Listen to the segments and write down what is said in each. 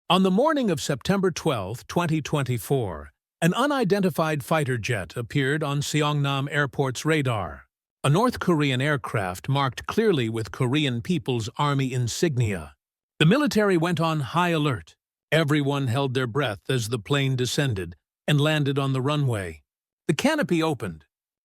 On the morning of September 12, 2024, an unidentified fighter jet appeared on Seongnam Airport's radar. A North Korean aircraft marked clearly with Korean People's Army insignia. The military went on high alert. Everyone held their breath as the plane descended and landed on the runway. The canopy opened.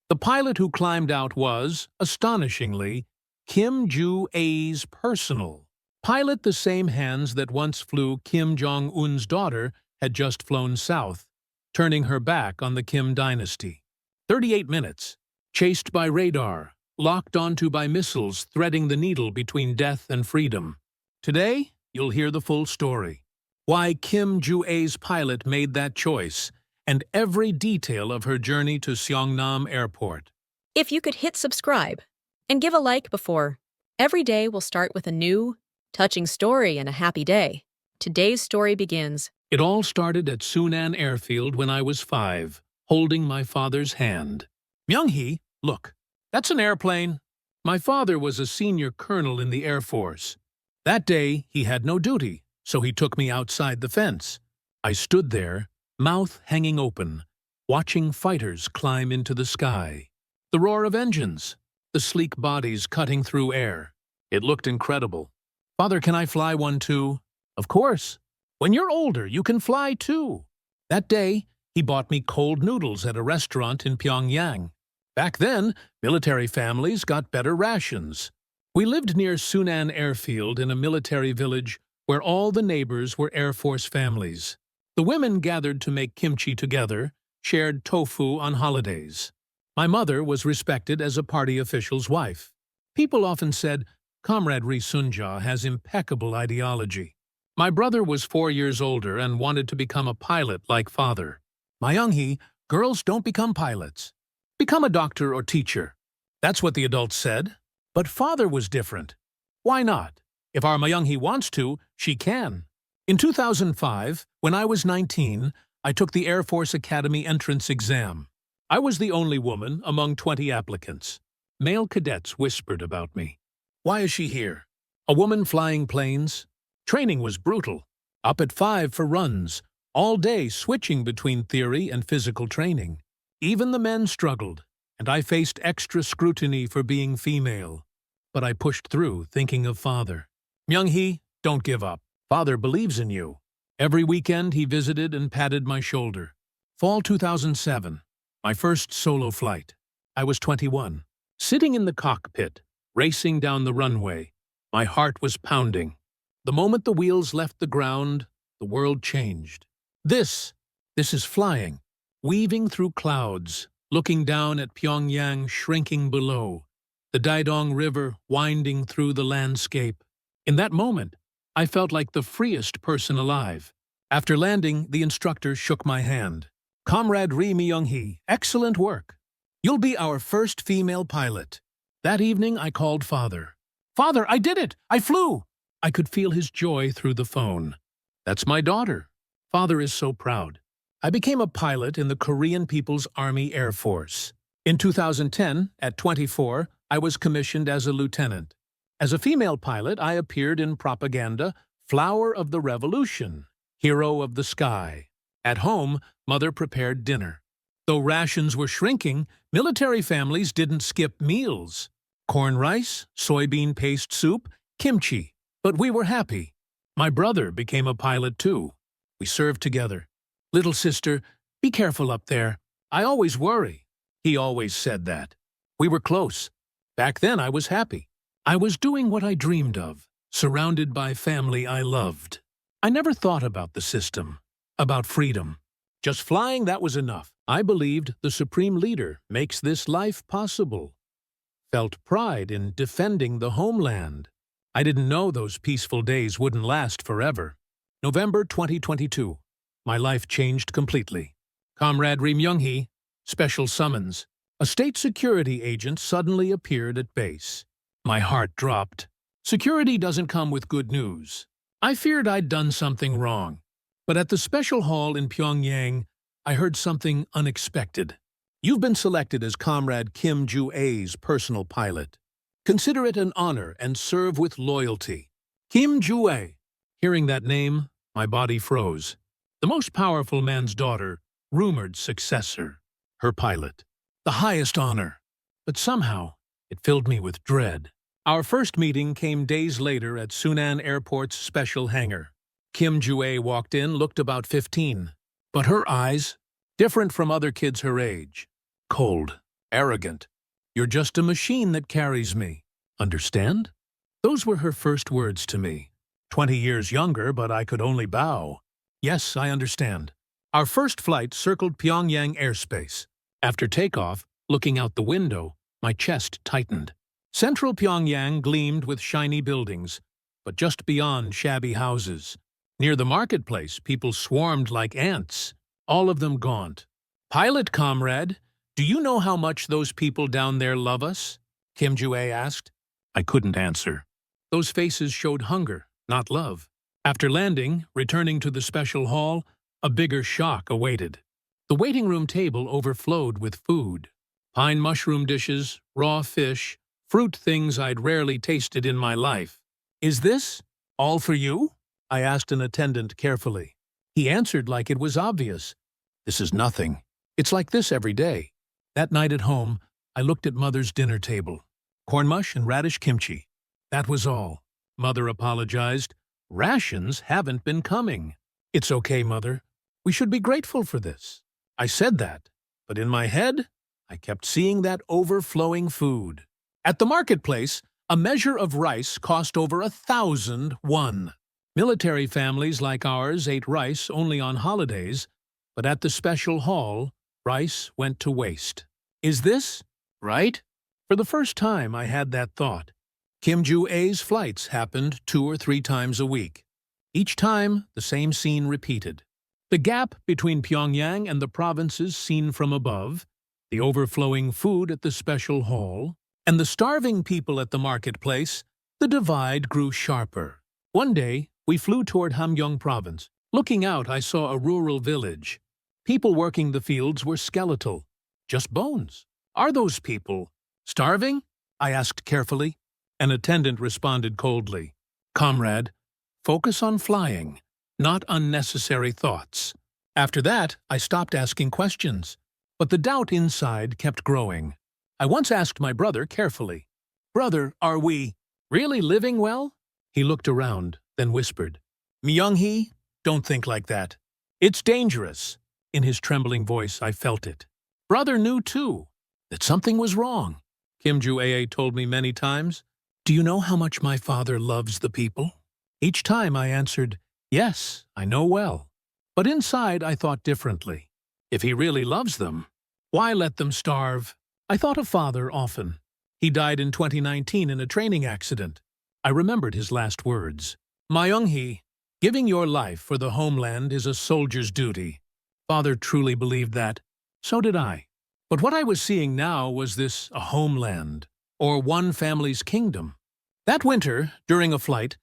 The pilot who climbed out was, astonishingly, Kim Joo-ae's personal pilot. The same hands that once flew Kim Jong-un's daughter had just flown south, turning her back on the Kim dynasty. 38 minutes, chased by radar, locked onto by missiles threading the needle between death and freedom. Today, you'll hear the full story. Why Kim Joo-ae's pilot made that choice, and every detail of her journey to Seongnam Airport. If you could hit subscribe and give a like before. Every day will start with a new, touching story and a happy day. Today's story begins. It all started at Seongnam Airfield when I was 5, holding my father's hand. Myung-hee, look, that's an airplane. My father was a senior colonel in the Air Force. That day, he had no duty, so he took me outside the fence. I stood there, mouth hanging open, watching fighters climb into the sky. The roar of engines, the sleek bodies cutting through air. It looked incredible. Father, can I fly one too? Of course. When you're older, you can fly too. That day, he bought me cold noodles at a restaurant in Pyongyang. Back then, military families got better rations. We lived near Seongnam Airfield in a military village where all the neighbors were Air Force families. The women gathered to make kimchi together, shared tofu on holidays. My mother was respected as a party official's wife. People often said, Comrade Ri Sunja has impeccable ideology. My brother was 4 years older and wanted to become a pilot like father. My Myung-hee, girls don't become pilots. Become a doctor or teacher. That's what the adults said. But father was different. Why not? If our Myung-hee wants to, she can. In 2005, when I was 19, I took the Air Force Academy entrance exam. I was the only woman among 20 applicants. Male cadets whispered about me. Why is she here? A woman flying planes? Training was brutal. Up at 5 for runs, all day switching between theory and physical training. Even the men struggled, and I faced extra scrutiny for being female. But I pushed through, thinking of father. Myung-hee, don't give up. Father believes in you. Every weekend he visited and patted my shoulder. Fall 2007, my first solo flight. I was 21, sitting in the cockpit, racing down the runway. My heart was pounding. The moment the wheels left the ground, the world changed. This is flying, weaving through clouds, looking down at Pyongyang shrinking below, the Daedong River winding through the landscape. In that moment, I felt like the freest person alive. After landing, the instructor shook my hand. Comrade Ri Myung-hee, excellent work. You'll be our first female pilot. That evening, I called father. Father, I did it! I flew! I could feel his joy through the phone. That's my daughter. Father is so proud. I became a pilot in the Korean People's Army Air Force. In 2010, at 24, I was commissioned as a lieutenant. As a female pilot, I appeared in propaganda, Flower of the Revolution, Hero of the Sky. At home, mother prepared dinner. Though rations were shrinking, military families didn't skip meals. Corn rice, soybean paste soup, kimchi. But we were happy. My brother became a pilot too. We served together. Little sister, be careful up there. I always worry. He always said that. We were close. Back then I was happy. I was doing what I dreamed of, surrounded by family I loved. I never thought about the system, about freedom. Just flying, that was enough. I believed the Supreme Leader makes this life possible. Felt pride in defending the homeland. I didn't know those peaceful days wouldn't last forever. November 2022. My life changed completely. Comrade Ri Myung-hee, special summons. A state security agent suddenly appeared at base. My heart dropped. Security doesn't come with good news. I feared I'd done something wrong. But at the special hall in Pyongyang, I heard something unexpected. You've been selected as Comrade Kim Joo-ae's personal pilot. Consider it an honor and serve with loyalty. Kim Joo-ae. Hearing that name, My body froze. The most powerful man's daughter, rumored successor, her pilot. The highest honor. But somehow, it filled me with dread. Our first meeting came days later at Sunan Airport's special hangar. Kim Ju-ae walked in, looked about 15. But her eyes, different from other kids her age. Cold, arrogant. You're just a machine that carries me. Understand? Those were her first words to me. 20 years younger, but I could only bow. Yes, I understand. Our first flight circled Pyongyang airspace. After takeoff, looking out the window, my chest tightened. Central Pyongyang gleamed with shiny buildings, but just beyond shabby houses. Near the marketplace, people swarmed like ants, all of them gaunt. "Pilot comrade, do you know how much those people down there love us?" Kim Ju-ae asked. I couldn't answer. Those faces showed hunger, not love. After landing, returning to the special hall, a bigger shock awaited. The waiting room table overflowed with food. Pine mushroom dishes, raw fish, fruit things I'd rarely tasted in my life. "Is this all for you?" I asked an attendant carefully. He answered like it was obvious. "This is nothing. It's like this every day." That night at home, I looked at Mother's dinner table. Corn mush and radish kimchi. That was all. Mother apologized. "Rations haven't been coming." "It's okay, Mother. We should be grateful for this." I said that, but in my head, I kept seeing that overflowing food. At the marketplace, a measure of rice cost over 1,000 won. Military families like ours ate rice only on holidays, but at the special hall, rice went to waste. Is this right? For the first time, I had that thought. Kim Ju-ae's flights happened 2 or 3 times a week. Each time, the same scene repeated. The gap between Pyongyang and the provinces seen from above, the overflowing food at the special hall, and the starving people at the marketplace, the divide grew sharper. One day, we flew toward Hamgyong province. Looking out, I saw a rural village. People working the fields were skeletal, just bones. "Are those people starving?" I asked carefully. An attendant responded coldly. "Comrade, focus on flying, not unnecessary thoughts." After that, I stopped asking questions, but the doubt inside kept growing. I once asked my brother carefully, "Brother, are we really living well?" He looked around, then whispered, "Myung-hee, don't think like that. It's dangerous." In his trembling voice, I felt it. Brother knew, too, that something was wrong. Kim Ju-ae told me many times, "Do you know how much my father loves the people?" Each time I answered, "Yes, I know well." But inside I thought differently. If he really loves them, why let them starve? I thought of Father often. He died in 2019 in a training accident. I remembered his last words. "Myung-hee, giving your life for the homeland is a soldier's duty." Father truly believed that. So did I. But what I was seeing now was this a homeland, or one family's kingdom. That winter, during a flight,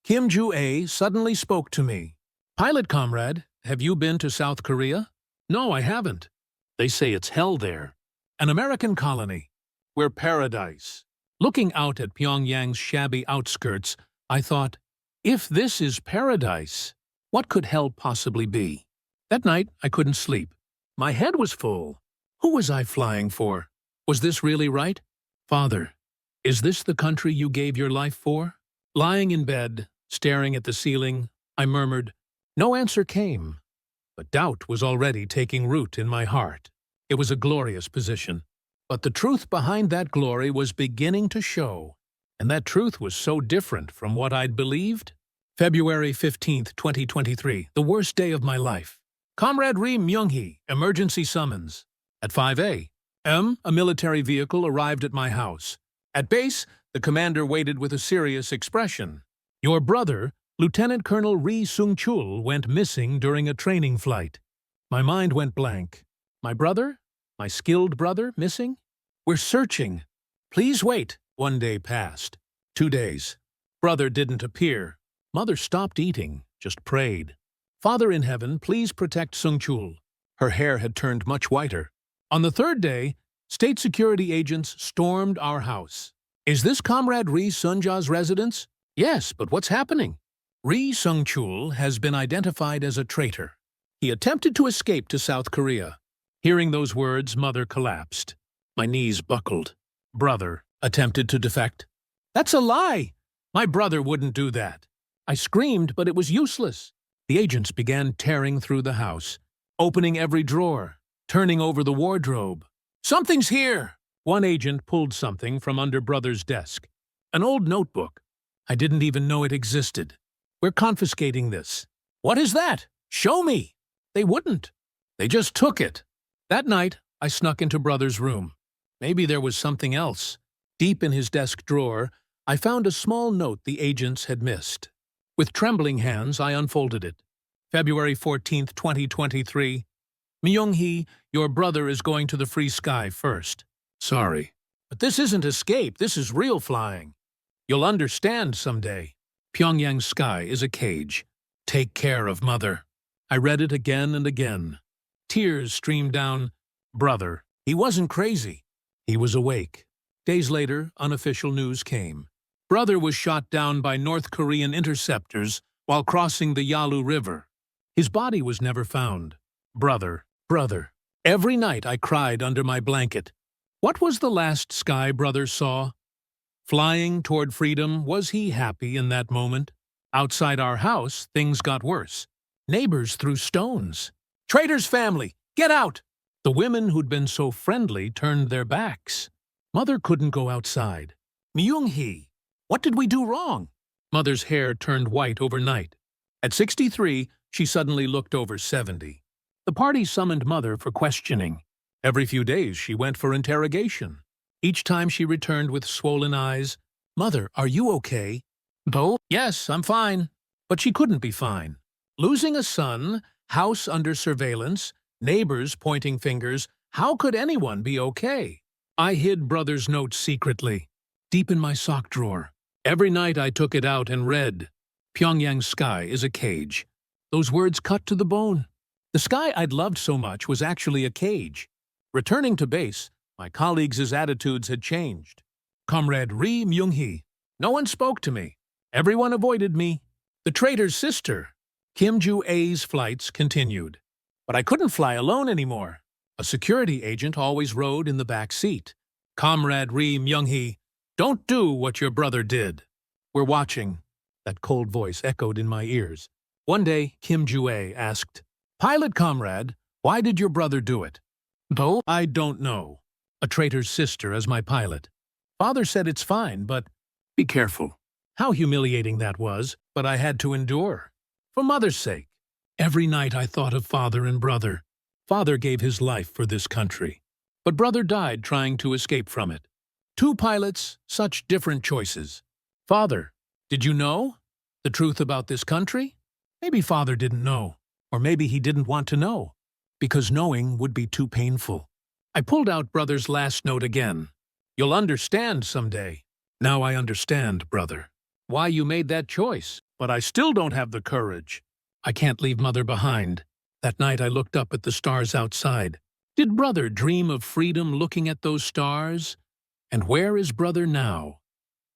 Kim Ju-ae suddenly spoke to me. "Pilot comrade, have you been to South Korea?" "No, I haven't." "They say it's hell there. An American colony. We're paradise." Looking out at Pyongyang's shabby outskirts, I thought, if this is paradise, what could hell possibly be? That night, I couldn't sleep. My head was full. Who was I flying for? Was this really right? "Father, is this the country you gave your life for?" Lying in bed, staring at the ceiling, I murmured. No answer came, but doubt was already taking root in my heart. It was a glorious position, but the truth behind that glory was beginning to show, and that truth was so different from what I'd believed. February 15th, 2023, the worst day of my life. Comrade Ri Myung-hee, emergency summons. At 5 a.m., a military vehicle arrived at my house. At base, the commander waited with a serious expression. "Your brother, Lieutenant Colonel Ri Sung-chul, went missing during a training flight." My mind went blank. My brother? My skilled brother missing? "We're searching. Please wait." 1 day passed. 2 days. Brother didn't appear. Mother stopped eating, just prayed. "Father in heaven, please protect Sung-chul." Her hair had turned much whiter. On the 3rd day, state security agents stormed our house. "Is this Comrade Ri Sunja's residence?" "Yes, but what's happening?" Ri Sung-chul has been identified as a traitor. He attempted to escape to South Korea. Hearing those words, Mother collapsed. My knees buckled. Brother attempted to defect. That's a lie! My brother wouldn't do that. I screamed, but it was useless. The agents began tearing through the house, opening every drawer, turning over the wardrobe. Something's here! One agent pulled something from under Brother's desk. An old notebook. I didn't even know it existed. We're confiscating this. What is that? Show me! They wouldn't. They just took it. That night, I snuck into Brother's room. Maybe there was something else. Deep in his desk drawer, I found a small note the agents had missed. With trembling hands, I unfolded it. February 14th, 2023. Myung-hee, your brother is going to the free sky first. Sorry. But this isn't escape, this is real flying. You'll understand someday. Pyongyang's sky is a cage. Take care of Mother. I read it again and again. Tears streamed down. Brother. He wasn't crazy. He was awake. Days later, unofficial news came. Brother was shot down by North Korean interceptors while crossing the Yalu River. His body was never found. Brother. Every night I cried under my blanket. What was the last sky Brother saw? Flying toward freedom, was he happy in that moment? Outside our house, things got worse. Neighbors threw stones. Traitor's family, get out! The women who'd been so friendly turned their backs. Mother couldn't go outside. Myung-hee, what did we do wrong? Mother's hair turned white overnight. At 63, she suddenly looked over 70. The party summoned Mother for questioning. Every few days she went for interrogation. Each time she returned with swollen eyes. Mother, are you okay? No, yes, I'm fine. But she couldn't be fine. Losing a son, house under surveillance, neighbors pointing fingers, how could anyone be okay? I hid Brother's note secretly, deep in my sock drawer. Every night I took it out and read, Pyongyang's sky is a cage. Those words cut to the bone. The sky I'd loved so much was actually a cage. Returning to base, my colleagues' attitudes had changed. Comrade Ri Myung-hee. No one spoke to me. Everyone avoided me. The traitor's sister, Kim Ju-ae's flights continued. But I couldn't fly alone anymore. A security agent always rode in the back seat. Comrade Ri Myung-hee, don't do what your brother did. We're watching. That cold voice echoed in my ears. One day, Kim Ju-ae asked, Pilot comrade, why did your brother do it? No, I don't know. A traitor's sister as my pilot. Father said it's fine, but be careful. How humiliating that was, but I had to endure. For Mother's sake. Every night I thought of Father and Brother. Father gave his life for this country. But Brother died trying to escape from it. Two pilots, such different choices. Father, did you know the truth about this country? Maybe Father didn't know. Or maybe he didn't want to know. Because knowing would be too painful. I pulled out Brother's last note again. You'll understand someday. Now I understand, Brother, why you made that choice, but I still don't have the courage. I can't leave Mother behind. That night I looked up at the stars outside. Did Brother dream of freedom looking at those stars? And where is Brother now?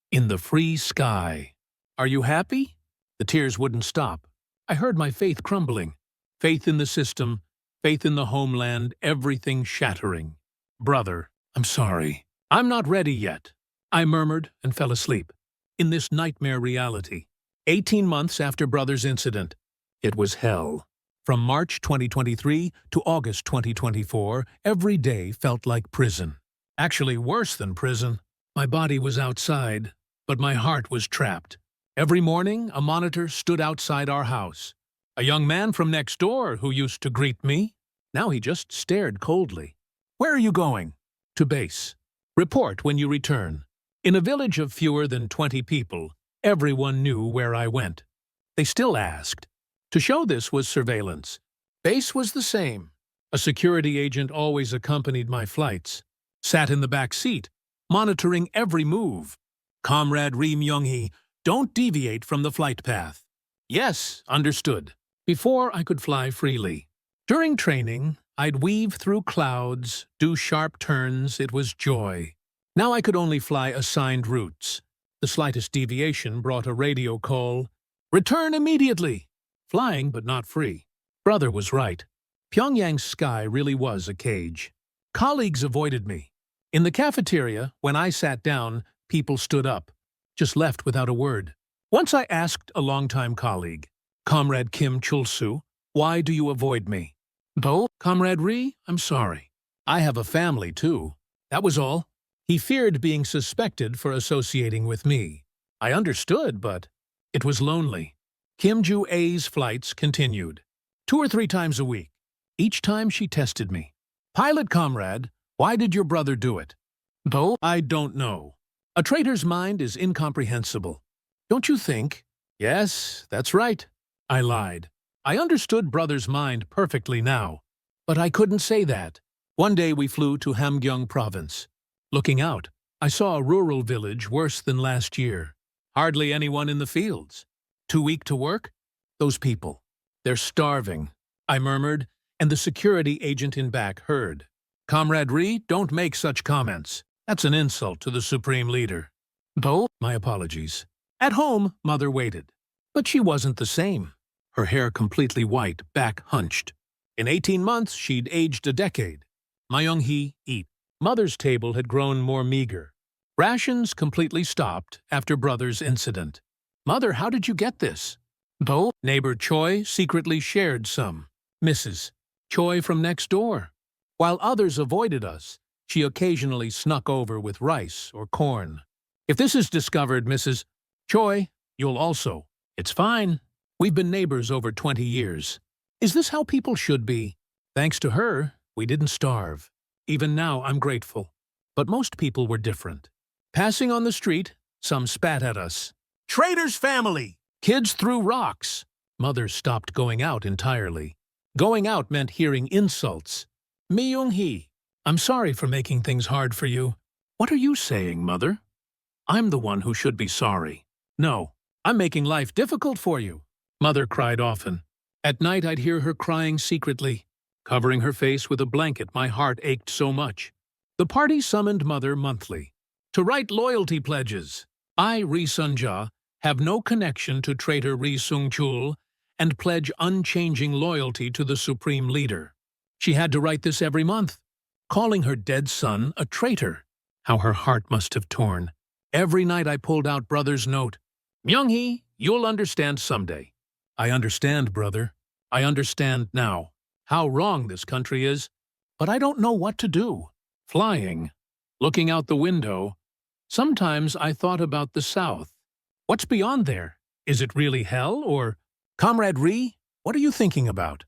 In the free sky. Are you happy? The tears wouldn't stop. I heard my faith crumbling. Faith in the system, faith in the homeland, everything shattering. Brother, I'm sorry. I'm not ready yet. I murmured and fell asleep. In this nightmare reality. 18 months after Brother's incident. It was hell. From March 2023 to August 2024, every day felt like prison. Actually worse than prison. My body was outside, but my heart was trapped. Every morning, a monitor stood outside our house. A young man from next door who used to greet me. Now he just stared coldly. Where are you going? To base. Report when you return. In a village of fewer than 20 people, everyone knew where I went. They still asked. To show this was surveillance. Base was the same. A security agent always accompanied my flights. Sat in the back seat, monitoring every move. Comrade Ri Myung-hee, don't deviate from the flight path. Yes, understood. Before I could fly freely. During training, I'd weave through clouds, do sharp turns, it was joy. Now I could only fly assigned routes. The slightest deviation brought a radio call. Return immediately! Flying, but not free. Brother was right. Pyongyang's sky really was a cage. Colleagues avoided me. In the cafeteria, when I sat down, people stood up, just left without a word. Once I asked a longtime colleague, Comrade Kim Chul-soo, why do you avoid me? Bo, Comrade Ri, I'm sorry. I have a family, too. That was all. He feared being suspected for associating with me. I understood, but it was lonely. Kim Ju-a's flights continued, 2 or 3 times a week. Each time she tested me. Pilot comrade, why did your brother do it? Bo, I don't know. A traitor's mind is incomprehensible. Don't you think? Yes, that's right. I lied. I understood brother's mind perfectly now. But I couldn't say that. One day we flew to Hamgyong province. Looking out, I saw a rural village worse than last year. Hardly anyone in the fields. Too weak to work? Those people. They're starving, I murmured, and the security agent in back heard. Comrade Ri, don't make such comments. That's an insult to the supreme leader. Bo, my apologies. At home, mother waited. But she wasn't the same. Her hair completely white, back hunched. In 18 months, she'd aged a decade. Myung-hee, eat. Mother's table had grown more meager. Rations completely stopped after brother's incident. Mother, how did you get this? Bo, neighbor Choi secretly shared some. Mrs. Choi from next door. While others avoided us, she occasionally snuck over with rice or corn. If this is discovered, Mrs. Choi, you'll also. It's fine. We've been neighbors over 20 years. Is this how people should be? Thanks to her, we didn't starve. Even now, I'm grateful. But most people were different. Passing on the street, some spat at us. Traitor's family! Kids threw rocks. Mother stopped going out entirely. Going out meant hearing insults. Myung-hee, I'm sorry for making things hard for you. What are you saying, Mother? I'm the one who should be sorry. No, I'm making life difficult for you. Mother cried often. At night I'd hear her crying secretly. Covering her face with a blanket, my heart ached so much. The party summoned Mother monthly to write loyalty pledges. I, Ri Sun-ja, have no connection to traitor Ri Sung-chul and pledge unchanging loyalty to the supreme leader. She had to write this every month, calling her dead son a traitor. How her heart must have torn. Every night I pulled out brother's note. Myung-hee, you'll understand someday. I understand, brother. I understand now how wrong this country is, but I don't know what to do. Flying, looking out the window, sometimes I thought about the South. What's beyond there? Is it really hell, or... Comrade Ri, what are you thinking about?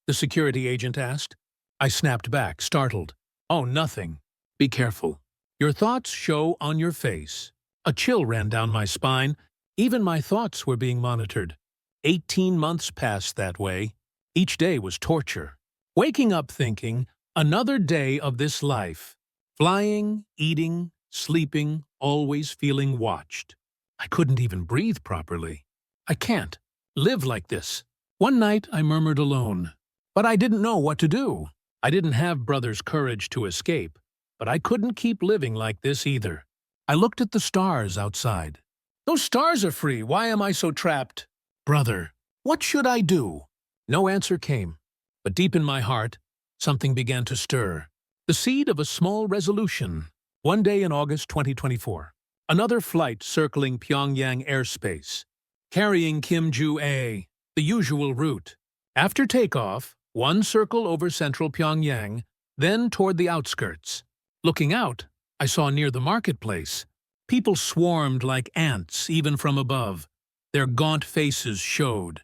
The security agent asked. I snapped back, startled. Oh, nothing. Be careful. Your thoughts show on your face. A chill ran down my spine. Even my thoughts were being monitored. 18 months passed that way. Each day was torture. Waking up thinking, another day of this life. Flying, eating, sleeping, always feeling watched. I couldn't even breathe properly. I can't live like this. One night I murmured alone. But I didn't know what to do. I didn't have brother's courage to escape. But I couldn't keep living like this either. I looked at the stars outside. Those stars are free. Why am I so trapped? Brother, what should I do? No answer came. But deep in my heart, something began to stir. The seed of a small resolution. One day in August 2024, another flight circling Pyongyang airspace, carrying Kim Ju-a, the usual route. After takeoff, one circle over central Pyongyang, then toward the outskirts. Looking out, I saw near the marketplace. People swarmed like ants, even from above. Their gaunt faces showed.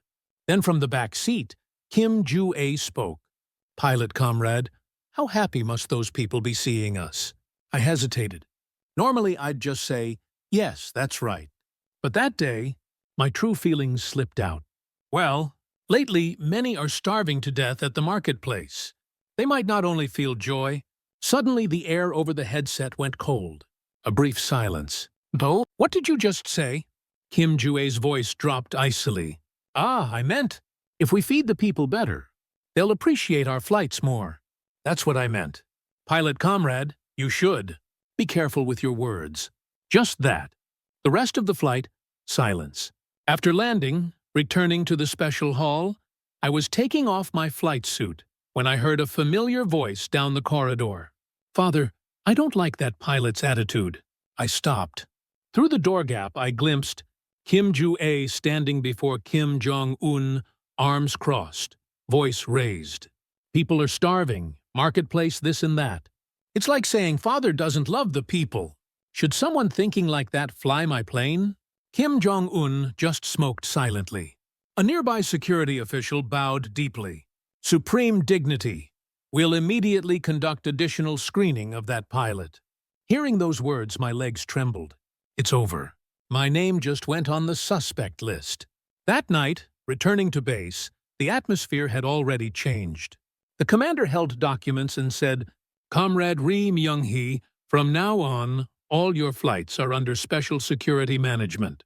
Then from the back seat, Kim Ju-a spoke. Pilot comrade, how happy must those people be seeing us? I hesitated. Normally I'd just say, yes, that's right. But that day, my true feelings slipped out. Well, lately many are starving to death at the marketplace. They might not only feel joy. Suddenly the air over the headset went cold. A brief silence. Bo, what did you just say? Kim Ju-a's voice dropped icily. Ah, I meant, if we feed the people better, they'll appreciate our flights more. That's what I meant. Pilot comrade, you should. Be careful with your words. Just that. The rest of the flight, silence. After landing, Returning to the special hall, I was taking off my flight suit when I heard a familiar voice down the corridor. "Father, I don't like that pilot's attitude." I stopped. Through the door gap, I glimpsed Kim Ju-ae standing before Kim Jong-un, arms crossed, voice raised. "People are starving, marketplace this and that." It's like saying, "Father doesn't love the people." Should someone thinking like that fly my plane? Kim Jong-un just smoked silently. A nearby security official bowed deeply. "Supreme dignity. We'll immediately conduct additional screening of that pilot." Hearing those words, my legs trembled. It's over. My name just went on the suspect list. That night, returning to base, the atmosphere had already changed. The commander held documents and said, "Comrade Ri Myung-hee, from now on, all your flights are under special security management.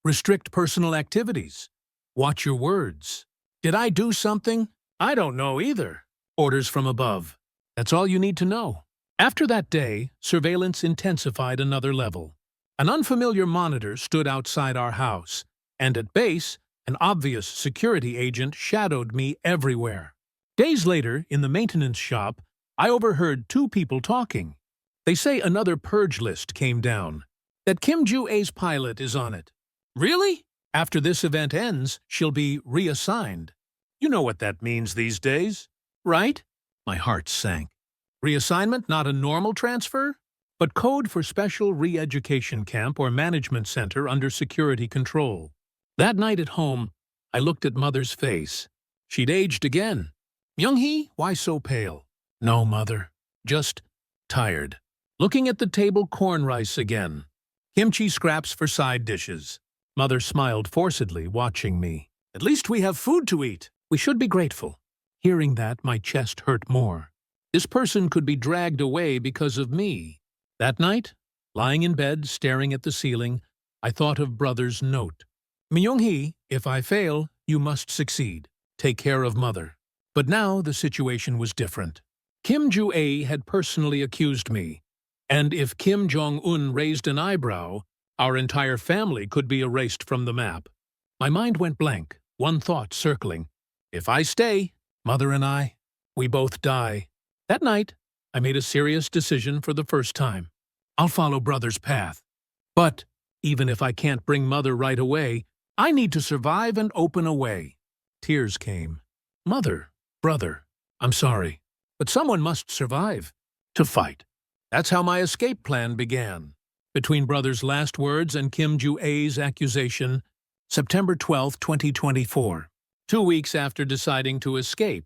Restrict personal activities. Watch your words." Did I do something? I don't know either. Orders from above. That's all you need to know. After that day, surveillance intensified another level. An unfamiliar monitor stood outside our house, and at base, an obvious security agent shadowed me everywhere. Days later, in the maintenance shop, I overheard two people talking. They say another purge list came down, that Kim Ju-ae's pilot is on it. Really? After this event ends, she'll be reassigned. You know what that means these days, right? My heart sank. Reassignment, not a normal transfer, but code for special re-education camp or management center under security control. That night at home, I looked at Mother's face. She'd aged again. "Myung-hee, why so pale?" "No, Mother. Just tired." Looking at the table, corn rice again. Kimchi scraps for side dishes. Mother smiled forcedly, watching me. "At least we have food to eat. We should be grateful." Hearing that, my chest hurt more. This person could be dragged away because of me. That night, lying in bed, staring at the ceiling, I thought of Brother's note. "Myung-hee, if I fail, you must succeed. Take care of Mother." But now the situation was different. Kim Ju-ae had personally accused me, and if Kim Jong-un raised an eyebrow, our entire family could be erased from the map. My mind went blank, one thought circling. If I stay, Mother and I, we both die. That night, I made a serious decision for the first time. I'll follow Brother's path. But even if I can't bring Mother right away, I need to survive and open a way. Tears came. "Mother, Brother, I'm sorry, but someone must survive. To fight." That's how my escape plan began. Between Brother's last words and Kim Ju-ae's accusation, September 12, 2024. 2 weeks after deciding to escape.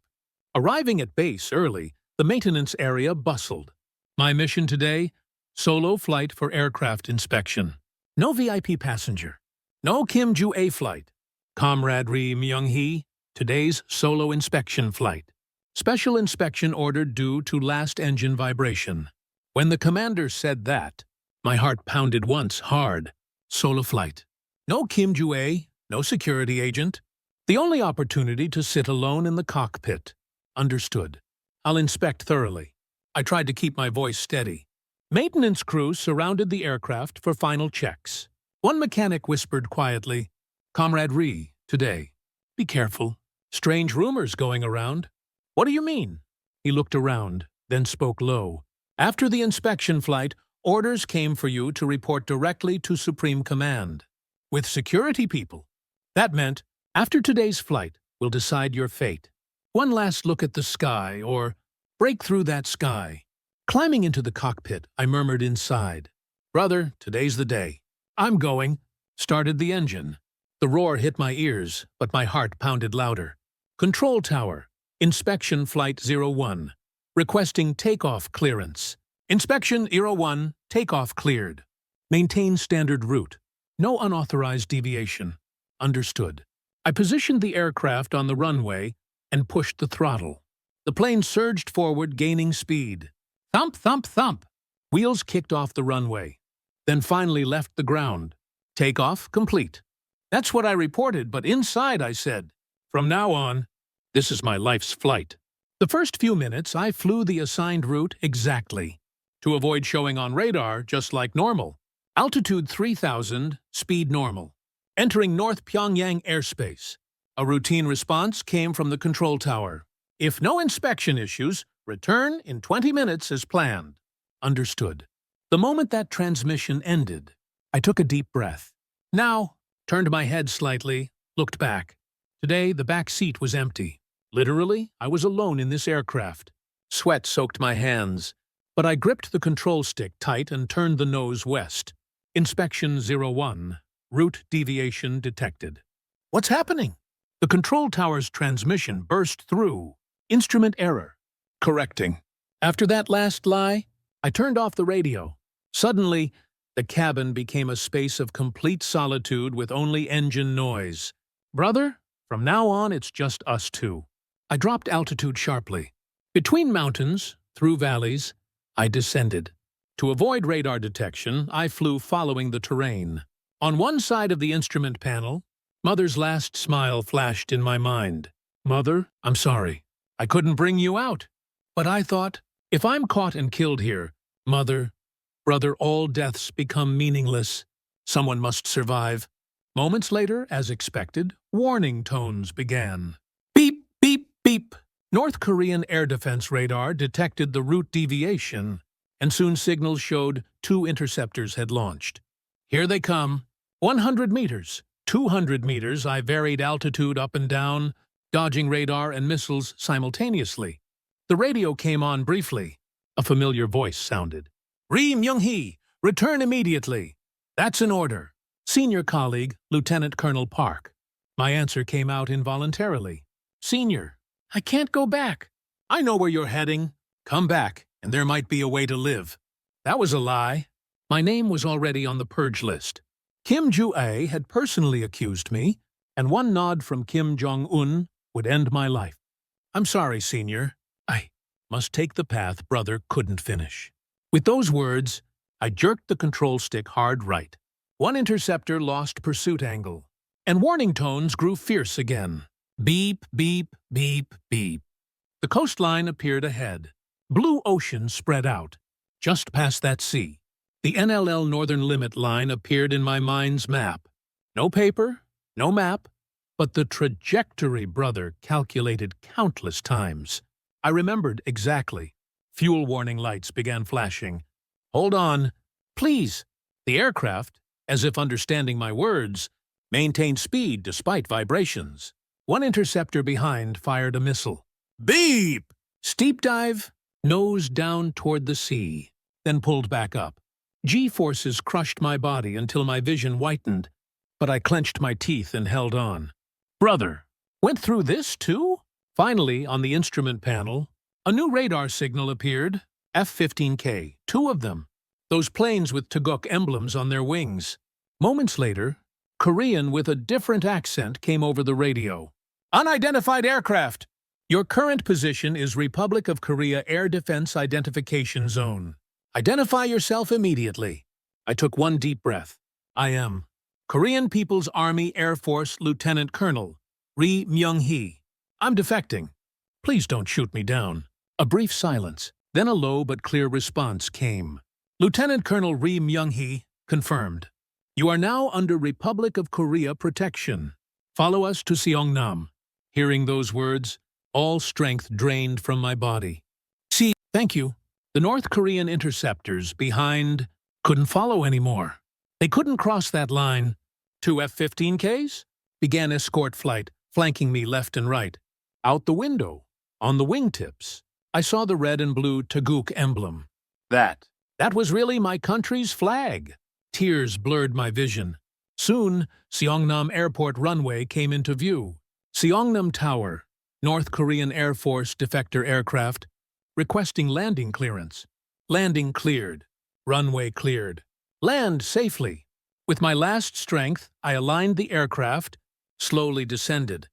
Arriving at base early, the maintenance area bustled. My mission today? Solo flight for aircraft inspection. No VIP passenger. No Kim Ju-ae flight. Comrade Ri Myung-hee, today's solo inspection flight. Special inspection ordered due to last engine vibration. When the commander said that, my heart pounded once hard. Solo flight. No Kim Ju-ae, no security agent. The only opportunity to sit alone in the cockpit. Understood. I'll inspect thoroughly. I tried to keep my voice steady. Maintenance crews surrounded the aircraft for final checks. One mechanic whispered quietly, "Comrade Ri, today. Be careful. Strange rumors going around." "What do you mean?" He looked around, then spoke low. "After the inspection flight, orders came for you to report directly to Supreme Command. With security people. That meant, after today's flight, we'll decide your fate. One last look at the sky, or break through that sky." Climbing into the cockpit, I murmured inside, "Brother, today's the day. I'm going." Started the engine. The roar hit my ears, but my heart pounded louder. "Control tower. Inspection Flight 01. Requesting takeoff clearance. Inspection 01, takeoff cleared. Maintain standard route. No unauthorized deviation." Understood. I positioned the aircraft on the runway and pushed the throttle. The plane surged forward, gaining speed. Thump, thump, thump. Wheels kicked off the runway, then finally left the ground. Takeoff complete. That's what I reported, but inside I said, "From now on, this is my life's flight." The first few minutes, I flew the assigned route exactly, to avoid showing on radar just like normal. Altitude 3,000, speed normal. Entering North Pyongyang airspace. A routine response came from the control tower. If no inspection issues, return in 20 minutes as planned. Understood. The moment that transmission ended, I took a deep breath. Now, turned my head slightly, looked back. Today, the back seat was empty. Literally, I was alone in this aircraft. Sweat soaked my hands, but I gripped the control stick tight and turned the nose west. Inspection 01. Route deviation detected. What's happening? The control tower's transmission burst through. Instrument error. Correcting. After that last lie, I turned off the radio. Suddenly, the cabin became a space of complete solitude with only engine noise. Brother, from now on it's just us two. I dropped altitude sharply. Between mountains, through valleys, I descended. To avoid radar detection, I flew following the terrain. On one side of the instrument panel, Mother's last smile flashed in my mind. Mother, I'm sorry. I couldn't bring you out. But I thought, if I'm caught and killed here, Mother, brother, all deaths become meaningless. Someone must survive. Moments later, as expected, warning tones began. Beep, beep, beep. North Korean air defense radar detected the route deviation, and soon signals showed 2 interceptors had launched. Here they come. 100 meters, 200 meters, I varied altitude up and down, dodging radar and missiles simultaneously. The radio came on briefly. A familiar voice sounded. Ri Myung-hee, return immediately. That's an order. Senior colleague, Lieutenant Colonel Park. My answer came out involuntarily. Senior, I can't go back. I know where you're heading. Come back, and there might be a way to live. That was a lie. My name was already on the purge list. Kim Ju-ae had personally accused me, and one nod from Kim Jong-un would end my life. I'm sorry, Senior. I must take the path brother couldn't finish. With those words, I jerked the control stick hard right. One interceptor lost pursuit angle, and warning tones grew fierce again. Beep, beep, beep, beep. The coastline appeared ahead. Blue ocean spread out. Just past that sea, the NLL Northern Limit line appeared in my mind's map. No paper, no map, but the trajectory brother calculated countless times. I remembered exactly. Fuel warning lights began flashing. Hold on. Please. The aircraft, as if understanding my words, maintained speed despite vibrations. One interceptor behind fired a missile. Beep! Steep dive, nose down toward the sea, then pulled back up. G-forces crushed my body until my vision whitened, but I clenched my teeth and held on. Brother, went through this too? Finally, on the instrument panel, a new radar signal appeared. F-15K, 2 of them. Those planes with Taguk emblems on their wings. Moments later, Korean with a different accent came over the radio. Unidentified aircraft! Your current position is Republic of Korea Air Defense Identification Zone. Identify yourself immediately. I took one deep breath. I am Korean People's Army Air Force Lieutenant Colonel Ri Myung-hee. I'm defecting. Please don't shoot me down. A brief silence, then a low but clear response came. Lieutenant Colonel Ri Myung-hee confirmed. You are now under Republic of Korea protection. Follow us to Seongnam. Hearing those words, all strength drained from my body. See, thank you. The North Korean interceptors behind couldn't follow anymore. They couldn't cross that line. 2 F-15Ks began escort flight, flanking me left and right. Out the window, on the wingtips, I saw the red and blue Taguk emblem. That was really my country's flag. Tears blurred my vision. Soon, Seongnam Airport runway came into view. Seongnam Tower, North Korean Air Force defector aircraft, requesting landing clearance. Landing cleared. Runway cleared. Land safely. With my last strength, I aligned the aircraft, slowly descended.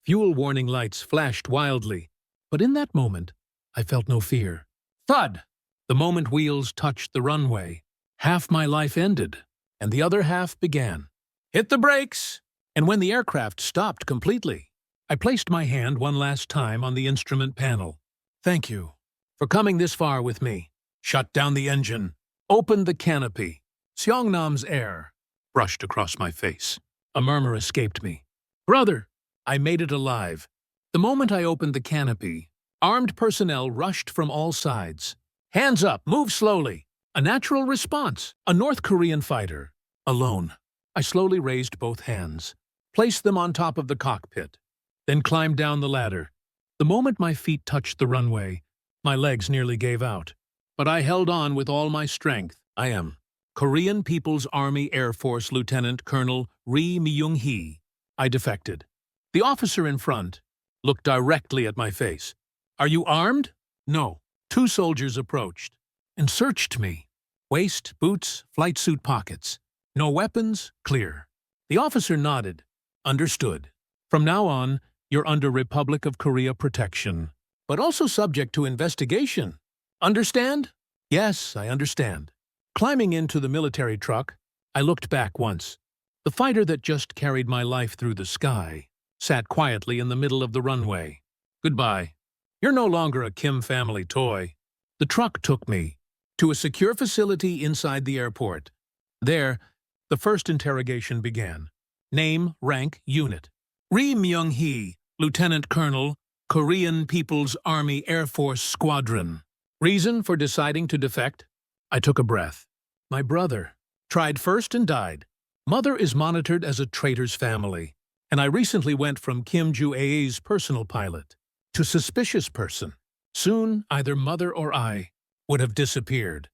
Fuel warning lights flashed wildly, but in that moment, I felt no fear. Thud! The moment wheels touched the runway, half my life ended, and the other half began. Hit the brakes! And when the aircraft stopped completely, I placed my hand one last time on the instrument panel. Thank you for coming this far with me. Shut down the engine. Opened the canopy. Seongnam's air brushed across my face. A murmur escaped me. Brother! I made it alive. The moment I opened the canopy, armed personnel rushed from all sides. Hands up, move slowly. A natural response. A North Korean fighter. Alone. I slowly raised both hands, placed them on top of the cockpit, then climbed down the ladder. The moment my feet touched the runway, my legs nearly gave out. But I held on with all my strength. I am Korean People's Army Air Force Lieutenant Colonel Ri Myung-hee. I defected. The officer in front looked directly at my face. Are you armed? No. 2 soldiers approached and searched me. Waist, boots, flight suit pockets. No weapons, clear. The officer nodded. Understood. From now on, you're under Republic of Korea protection, but also subject to investigation. Understand? Yes, I understand. Climbing into the military truck, I looked back once. The fighter that just carried my life through the sky sat quietly in the middle of the runway. Goodbye. You're no longer a Kim family toy. The truck took me to a secure facility inside the airport. There, the first interrogation began. Name, rank, unit. Ri Myung-hee, Lieutenant Colonel, Korean People's Army Air Force Squadron. Reason for deciding to defect? I took a breath. My brother. Tried first and died. Mother is monitored as a traitor's family, and I recently went from Kim Ju-ae's personal pilot to suspicious person. Soon, either mother or I would have disappeared.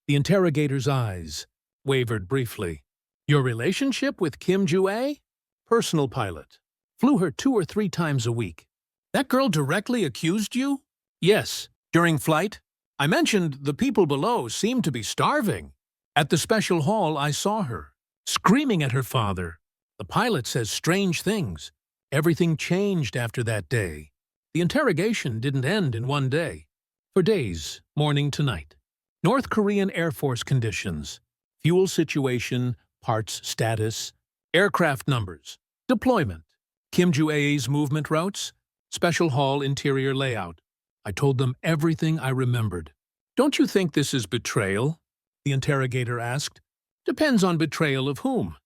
The interrogator's eyes wavered briefly. Your relationship with Kim Ju-ae? Personal pilot. Flew her 2 or 3 times a week. That girl directly accused you? Yes. During flight? I mentioned the people below seemed to be starving. At the special hall, I saw her, screaming at her father. The pilot says strange things. Everything changed after that day. The interrogation didn't end in one day. For days, morning to night. North Korean Air Force conditions. Fuel situation, parts status, aircraft numbers, deployment. Kim Ju-ae's movement routes, special hall interior layout. I told them everything I remembered. Don't you think this is betrayal? The interrogator asked. Depends on betrayal of whom.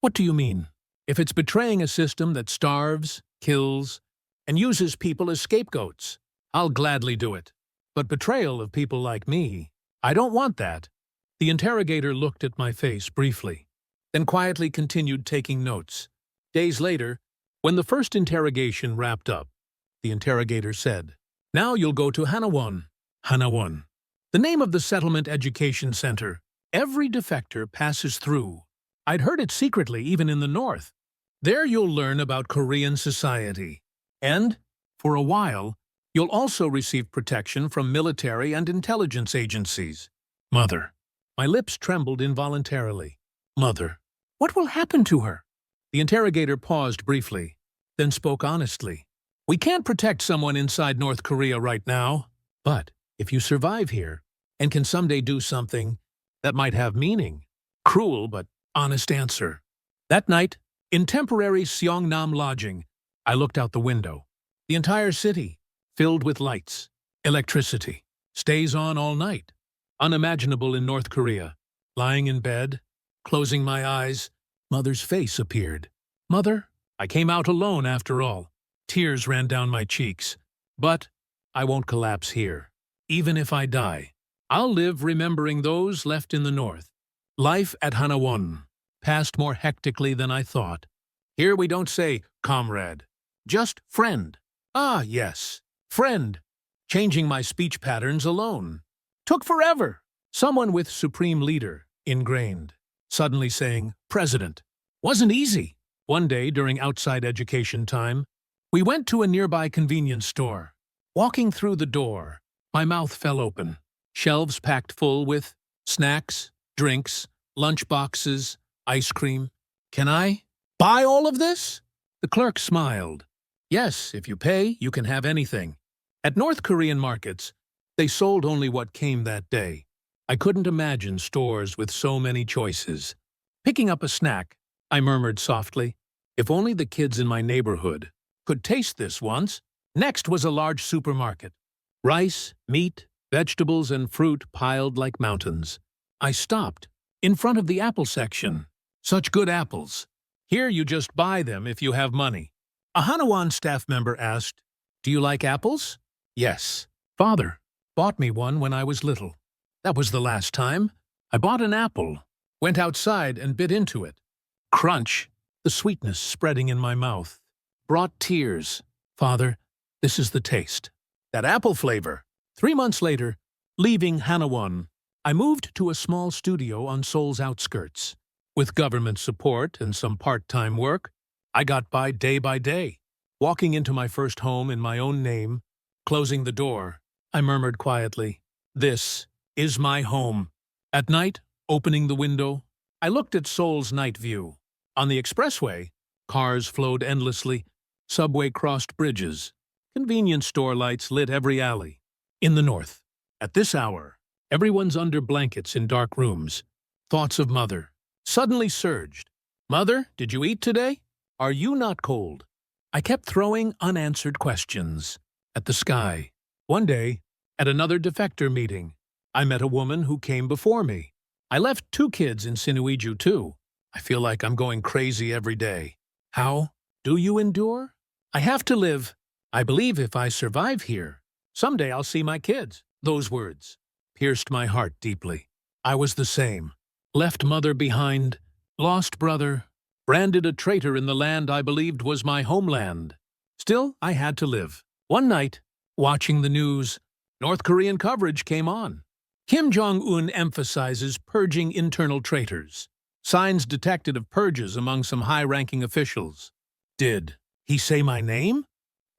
What do you mean? If it's betraying a system that starves, kills, and uses people as scapegoats, I'll gladly do it. But betrayal of people like me, I don't want that. The interrogator looked at my face briefly, then quietly continued taking notes. Days later, when the first interrogation wrapped up, the interrogator said, Now you'll go to Hanawon. Hanawon. The name of the settlement education center. Every defector passes through. I'd heard it secretly even in the north. There you'll learn about Korean society. And, for a while, you'll also receive protection from military and intelligence agencies. Mother. My lips trembled involuntarily. Mother. What will happen to her? The interrogator paused briefly, then spoke honestly. We can't protect someone inside North Korea right now, but if you survive here and can someday do something that might have meaning. Cruel but honest answer. That night, in temporary Seongnam lodging, I looked out the window. The entire city, filled with lights, electricity, stays on all night. Unimaginable in North Korea. Lying in bed, closing my eyes, Mother's face appeared. Mother, I came out alone after all. Tears ran down my cheeks. But I won't collapse here. Even if I die, I'll live remembering those left in the north. Life at Hanawon passed more hectically than I thought. Here we don't say comrade, just friend. Ah, yes, friend. Changing my speech patterns alone. Took forever. Someone with supreme leader ingrained. Suddenly saying, President. Wasn't easy. One day during outside education time, we went to a nearby convenience store. Walking through the door, my mouth fell open. Shelves packed full with snacks, drinks, lunch boxes, ice cream. Can I buy all of this? The clerk smiled. Yes, if you pay, you can have anything. At North Korean markets, they sold only what came that day. I couldn't imagine stores with so many choices. Picking up a snack, I murmured softly, if only the kids in my neighborhood could taste this once. Next was a large supermarket. Rice, meat, vegetables, and fruit piled like mountains. I stopped in front of the apple section. Such good apples. Here you just buy them if you have money. A Hanawan staff member asked, "Do you like apples?" "Yes. Father bought me one when I was little. That was the last time. I bought an apple, went outside and bit into it. Crunch, the sweetness spreading in my mouth. Brought tears. Father, this is the taste. That apple flavor." 3 months later, leaving Hanawan, I moved to a small studio on Seoul's outskirts. With government support and some part-time work, I got by day. Walking into my first home in my own name, closing the door, I murmured quietly, "This is my home." At night, opening the window, I looked at Seoul's night view. On the expressway, cars flowed endlessly, subway crossed bridges, convenience store lights lit every alley. In the north, at this hour, everyone's under blankets in dark rooms. Thoughts of mother suddenly surged. "Mother, did you eat today? Are you not cold?" I kept throwing unanswered questions at the sky. One day, at another defector meeting, I met a woman who came before me. "I left 2 kids in Sinuiju too. I feel like I'm going crazy every day." "How do you endure?" "I have to live. I believe if I survive here, someday I'll see my kids." Those words pierced my heart deeply. I was the same. Left mother behind, lost brother, branded a traitor in the land I believed was my homeland. Still, I had to live. One night, watching the news, North Korean coverage came on. Kim Jong-un emphasizes purging internal traitors. Signs detected of purges among some high-ranking officials. Did he say my name?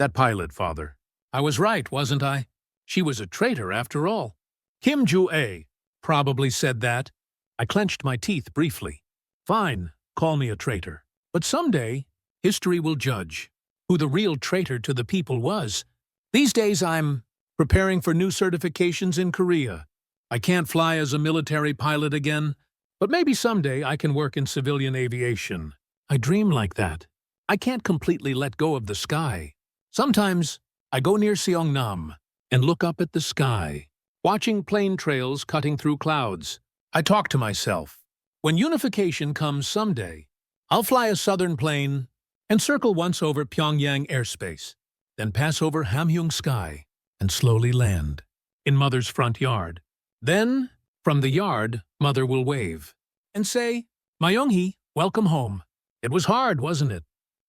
That pilot, Father. I was right, wasn't I? She was a traitor after all. Kim Ju-ae probably said that. I clenched my teeth briefly. Fine, call me a traitor. But someday, history will judge who the real traitor to the people was. These days I'm preparing for new certifications in Korea. I can't fly as a military pilot again, but maybe someday I can work in civilian aviation. I dream like that. I can't completely let go of the sky. Sometimes I go near Seongnam and look up at the sky, watching plane trails cutting through clouds. I talk to myself. When unification comes someday, I'll fly a southern plane and circle once over Pyongyang airspace, then pass over Hamhyung sky and slowly land in Mother's front yard. Then, from the yard, Mother will wave and say, "Myung-hee, welcome home." It was hard, wasn't it?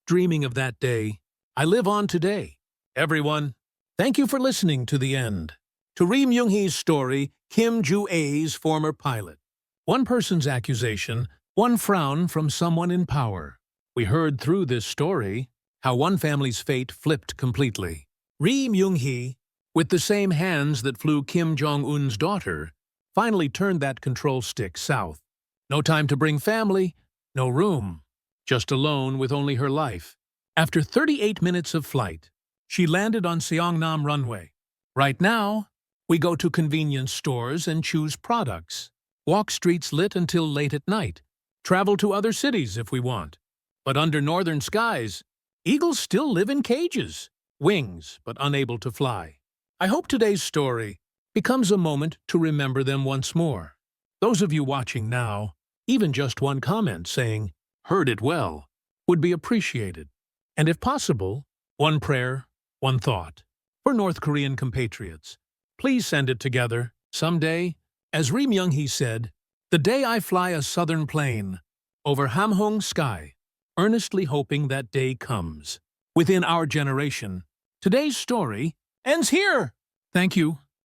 Dreaming of that day. I live on today. Everyone, thank you for listening to the end. To Ri Myung-hee's story, Kim Ju-ae's former pilot. One person's accusation, one frown from someone in power. We heard through this story how one family's fate flipped completely. Ri Myung-hee, with the same hands that flew Kim Jong-un's daughter, finally turned that control stick south. No time to bring family, no room, just alone with only her life. After 38 minutes of flight, she landed on Seongnam runway. Right now, we go to convenience stores and choose products, walk streets lit until late at night, travel to other cities if we want. But under northern skies, eagles still live in cages, wings but unable to fly. I hope today's story becomes a moment to remember them once more. Those of you watching now, even just one comment saying, "Heard it well," would be appreciated. And if possible, one prayer, one thought. For North Korean compatriots, please send it together. Someday, as Ri Myung-hee said, "The day I fly a southern plane over Hamhyung sky," earnestly hoping that day comes. Within our generation, today's story ends here. Thank you.